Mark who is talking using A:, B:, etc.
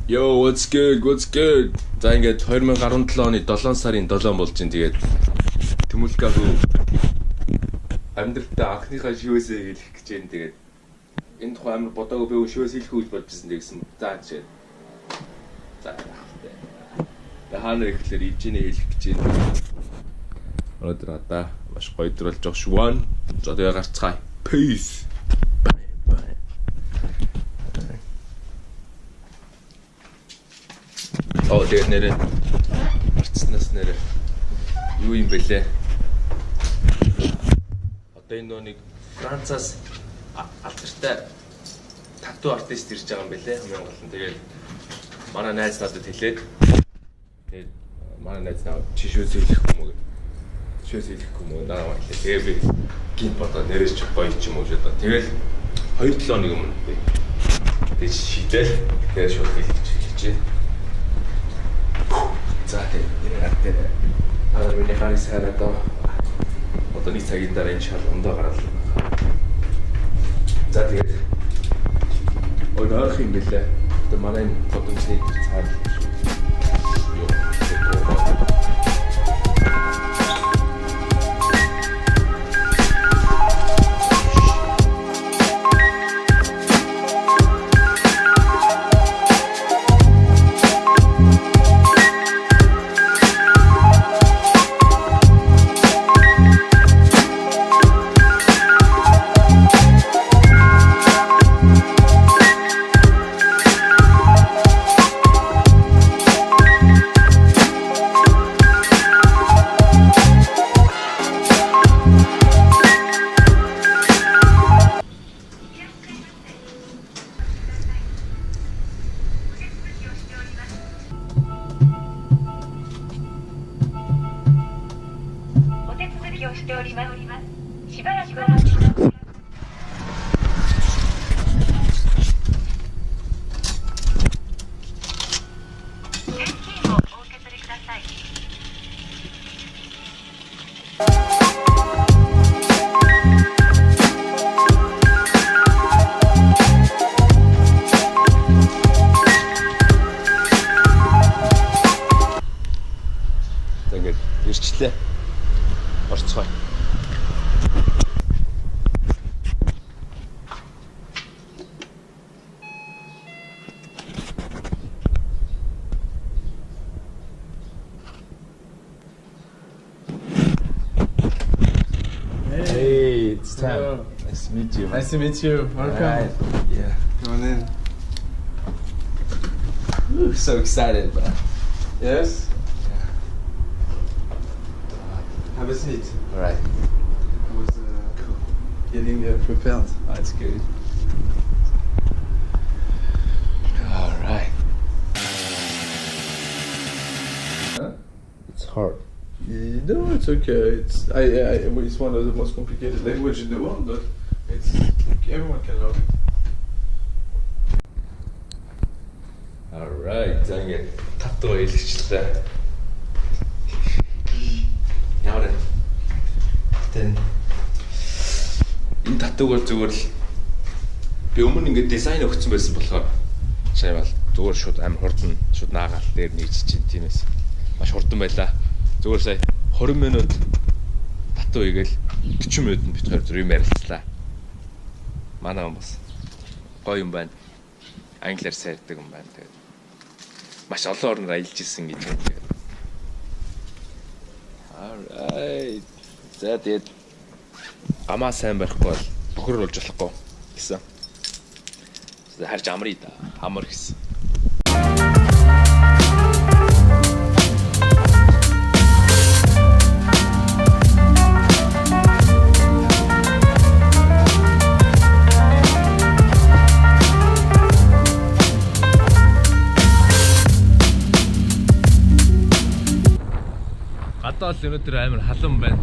A: Yo, what's good? What's good? За ингээд 2017 оны 7 сарын 7 болж ин тэгээд Тэмүүлка хүү амьдралтаа анхныхаа шивээсээ хэлэх гэж байна. Тэгээд энэ тухай амар бодоогүй би шивээс хэлэх үйл бодчихсон гэсэн. За жишээ. За. Хаана ихлээр ижинэ хэлэх гэж байна. Өнөөдөр одоо маш гоё өдөр болж байгаа шүү. За тэгээ гарцгаая. Peace. Oh, тэгээд нэрээ арцснаас нэрээ юу юм бэлээ? Одоо энэ нэг Францаас алдартай тату артист ирж байгаа юм бэлээ. Хамгийн гол нь тэгээд манай найз надад хэлээд тэгээд манай найз наа чишөөс хэлэхгүй юм уу? Чишөөс хэлэхгүй юм уу? Наа хэлээ. Тэгээд би гинт бодоо нэрэж ч гоё ч юм уу шээ. Тэгэл 2-7 хоног өмнө би тэгээд шийдэл тэгээд шууд хэлчихжээ. За тэгээд миний харис хараад одоо нэг цагийн дараа иншаалла ондоо гараад. За тэгээд ойрох юм бэлээ. Одоо манай фотографи цаад юу ирчлээ. Орцгой. Hey, it's Tam. Nice to meet you.
B: Nice to meet you. Welcome.
A: Right. Yeah.
B: Come on in.
A: Ooh, so excited, bro.
B: Yes? Have a seat.
A: All right.
B: I was getting prepared.
A: That's good. All right.
B: Huh?
A: It's hard.
B: No, it's okay. It's one of the most complicated languages in the world, but it's everyone can learn it.
A: All right. За ингээд тату хэлчихлээ. Яарэ. Тэн энэ татугаар зүгээр л би өмнө ингээд дизайн өгсөн байсан болохоор шайвал зүгээр шууд амар хурдан шууд наагаал дээр нэгж чинь тиймээс маш хурдан байлаа. Зүгээр сая 20 минут тату хийгээл 40 минутанд бит хоёр зүрх юм ярилцлаа. Манай хүмүүс гоё юм байна. Англиар сайрдаг юм байна. Тэгээд маш олон орноор аялж ирсэн гэж байна. Тэгээд alright. За тэгээд амаа сайн барихгүй бол бохор болж болохгүй гэсэн. Харж амрыг да. Амар гэсэн. Гадаа л өнөөдөр амар халуун байна.